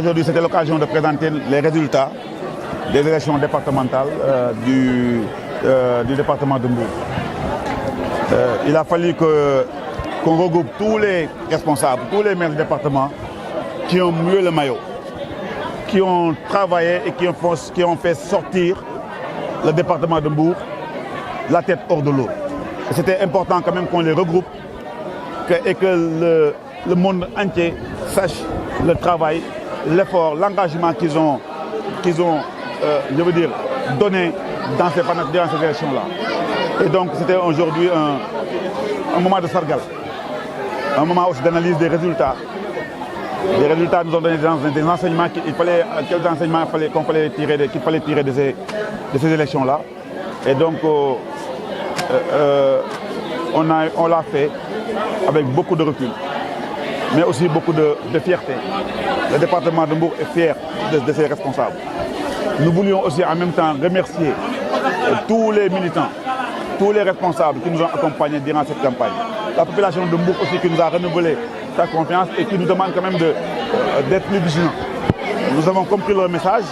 aujourd'hui, c'était l'occasion de présenter les résultats des élections départementales du département de Mbour. Il a fallu qu'on regroupe tous les responsables, tous les maires du département qui ont mué le maillot, qui ont travaillé et qui ont fait sortir le département de Mbour la tête hors de l'eau. C'était important quand même qu'on les regroupe et que le monde entier sache le travail, l'effort, l'engagement qu'ils ont je veux dire, donné dans ces élections-là. Et donc c'était aujourd'hui un moment de sargal, un moment aussi d'analyse des résultats. Les résultats nous ont donné des enseignements quels enseignements qu'il fallait tirer de ces élections-là. Et donc on l'a fait avec beaucoup de recul, mais aussi beaucoup de fierté. Le département de Mbour est fier de ses responsables. Nous voulions aussi en même temps remercier tous les militants, tous les responsables qui nous ont accompagnés durant cette campagne. La population de Mbour aussi qui nous a renouvelé sa confiance et qui nous demande quand même d'être plus vigilants. Nous avons compris leur message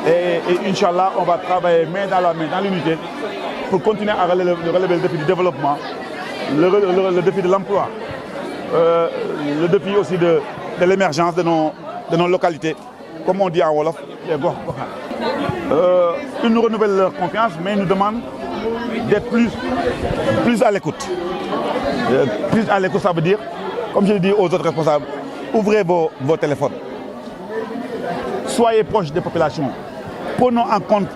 et Inch'Allah, on va travailler main dans la main, dans l'unité, pour continuer à relever le défi du développement, le défi de l'emploi, le défi aussi de l'émergence de nos localités. Comme on dit en Wolof, les Gox Goxaan. Ils nous renouvellent leur confiance, mais ils nous demandent d'être plus à l'écoute. Plus à l'écoute, ça veut dire, comme je le dis aux autres responsables, ouvrez vos téléphones. Soyez proches des populations. Prenons en compte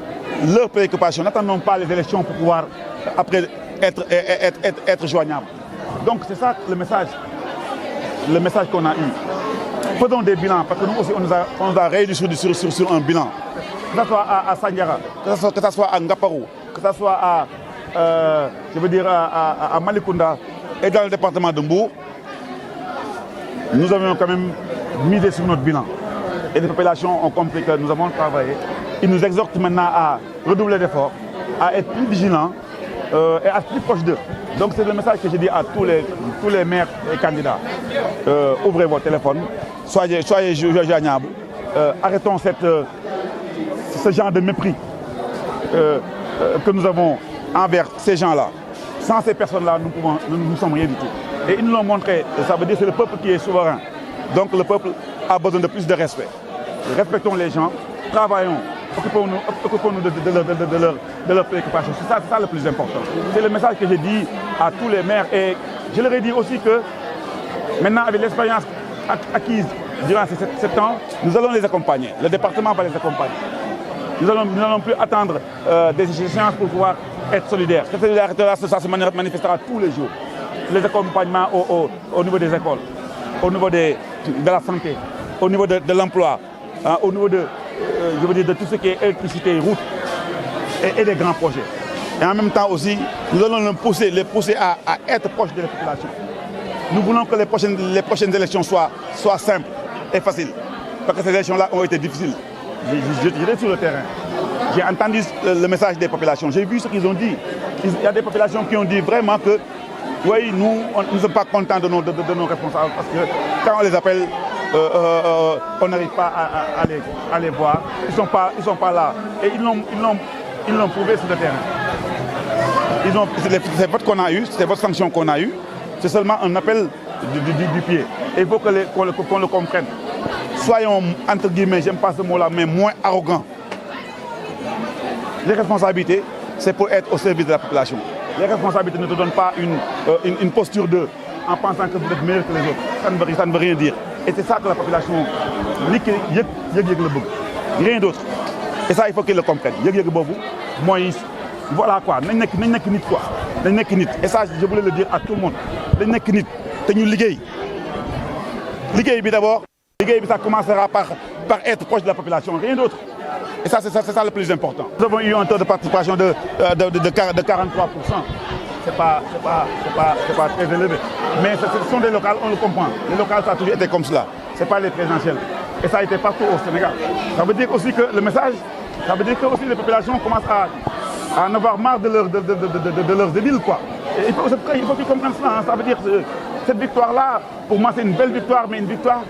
leurs préoccupations. N'attendons pas les élections pour pouvoir après être joignables. Donc c'est ça le message qu'on a eu. Faisons des bilans, parce que nous aussi on nous a réunis sur un bilan. Que ce soit à Sandiara, que ce soit à Ngaparou, que ce soit à Malicounda et dans le département de Mbour, nous avons quand même misé sur notre bilan. Et les populations ont compris que nous avons travaillé. Ils nous exhortent maintenant à redoubler d'efforts, à être plus vigilants et à être plus proches d'eux. Donc c'est le message que je dis à tous les maires et candidats. Ouvrez vos téléphones, soyez joignables, arrêtons ce genre de mépris que nous avons envers ces gens-là. Sans ces personnes-là, nous ne sommes rien du tout. Et ils nous l'ont montré, ça veut dire que c'est le peuple qui est souverain. Donc le peuple a besoin de plus de respect. Respectons les gens, travaillons, occupons-nous de leurs préoccupations. C'est ça le plus important. C'est le message que j'ai dit à tous les maires et je leur ai dit aussi que maintenant avec l'expérience acquise durant ces temps, nous allons les accompagner. Le département va les accompagner. Nous n'allons plus attendre des échéances pour pouvoir être solidaires. Cette solidarité-là, ça se manifestera tous les jours. Les accompagnements au niveau des écoles, au niveau de la santé, au niveau de l'emploi, au niveau de tout ce qui est électricité, route et des grands projets. Et en même temps aussi, nous allons les pousser à être proches de la population. Nous voulons que les prochaines élections soient simples et faciles. Parce que ces élections-là ont été difficiles. J'étais sur le terrain. J'ai entendu le message des populations. J'ai vu ce qu'ils ont dit. Il y a des populations qui ont dit vraiment que oui, nous ne sommes pas contents de nos responsables parce que quand on les appelle, on n'arrive pas à les voir. Ils ne sont pas là. Et ils l'ont prouvé sur le terrain. C'est votre qu'on a eu, c'est votre sanction qu'on a eue. C'est seulement un appel du pied. Et il faut qu'on le comprenne. Soyons, entre guillemets, j'aime pas ce mot-là, mais moins arrogants. Les responsabilités, c'est pour être au service de la population. Les responsabilités ne te donnent pas une posture d'eux en pensant que vous êtes meilleur que les autres. Ça ne veut rien dire. Et c'est ça que la population, rien d'autre. Et ça, il faut qu'ils le comprennent. Voilà quoi, nañ nekk nit quoi. Nañ nekk nit. Et ça, je voulais le dire à tout le monde. Nañ nekk nit. Te ñu liggéey. Liggéey bi d'abord. Liggéey bi ça commencera par être proche de la population, rien d'autre. Et ça, c'est ça le plus important. Nous avons eu un taux de participation de 43%. C'est pas très élevé. Mais ce sont des locales, on le comprend. Les locales, ça a toujours été comme cela. Ce n'est pas les présidentielles. Et ça a été partout au Sénégal. Ça veut dire aussi que le message, ça veut dire que aussi les populations commencent à en avoir marre de leurs édiles, quoi. Et il faut qu'ils comprennent cela. Hein. Ça veut dire que cette victoire-là, pour moi, c'est une belle victoire, mais une victoire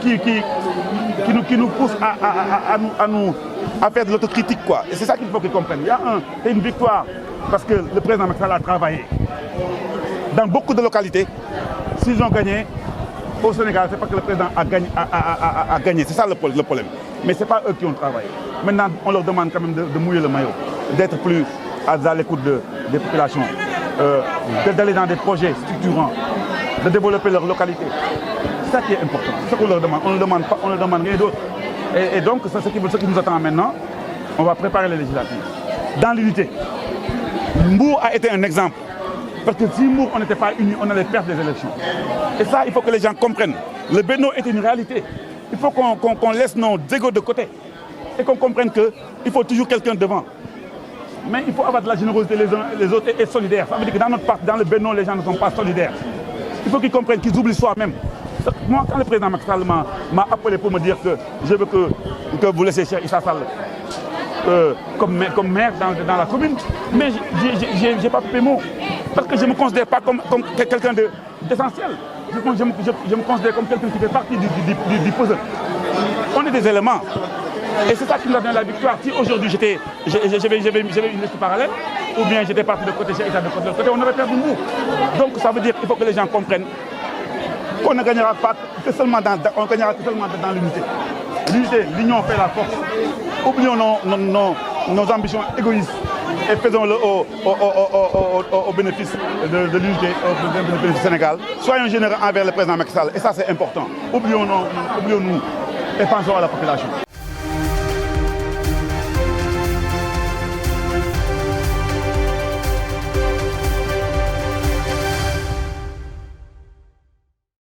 qui nous pousse à faire de l'autocritique, quoi. Et c'est ça qu'il faut qu'ils comprennent. Il y a une victoire parce que le président Macky Sall a travaillé. Dans beaucoup de localités, s'ils ont gagné, au Sénégal, c'est parce que le président a gagné. C'est ça le problème. Mais ce n'est pas eux qui ont travaillé. Maintenant, on leur demande quand même de mouiller le maillot, d'être plus à l'écoute des populations, d'aller dans des projets structurants, de développer leur localité. C'est ça qui est important. C'est ce qu'on leur demande. On ne demande rien d'autre. Et donc, c'est ce qui nous attend maintenant. On va préparer les législatives. Dans l'unité, Mbour a été un exemple. Parce que si Mbour, on n'était pas unis, on allait perdre les élections. Et ça, il faut que les gens comprennent. Le Benno est une réalité. Il faut qu'on laisse nos égos de côté. Et qu'on comprenne qu'il faut toujours quelqu'un devant. Mais il faut avoir de la générosité les uns les autres et être solidaires. Ça veut dire que dans notre parti, dans le Benno, les gens ne sont pas solidaires. Il faut qu'ils comprennent qu'ils oublient soi-même. Moi, quand le président Macky Sall m'a appelé pour me dire que je veux que vous laissez Cheikh Issa Sall comme maire dans la commune, mais je n'ai pas fait mot. Parce que je ne me considère pas comme quelqu'un d'essentiel. Je me considère comme quelqu'un qui fait partie du puzzle. On est des éléments. Et c'est ça qui nous a donné la victoire. Si aujourd'hui j'avais une liste parallèle, ou bien j'étais parti de côté Cheikh Issa de côté, on aurait perdu nous. Donc ça veut dire qu'il faut que les gens comprennent qu'on ne gagnera pas que seulement dans l'unité. L'unité, l'union fait la force. Oublions nos ambitions égoïstes et faisons-le au bénéfice de l'unité, au bénéfice du Sénégal. Soyons généreux envers le président Macky Sall. Et ça, c'est important. Oublions-nous et pensons à la population.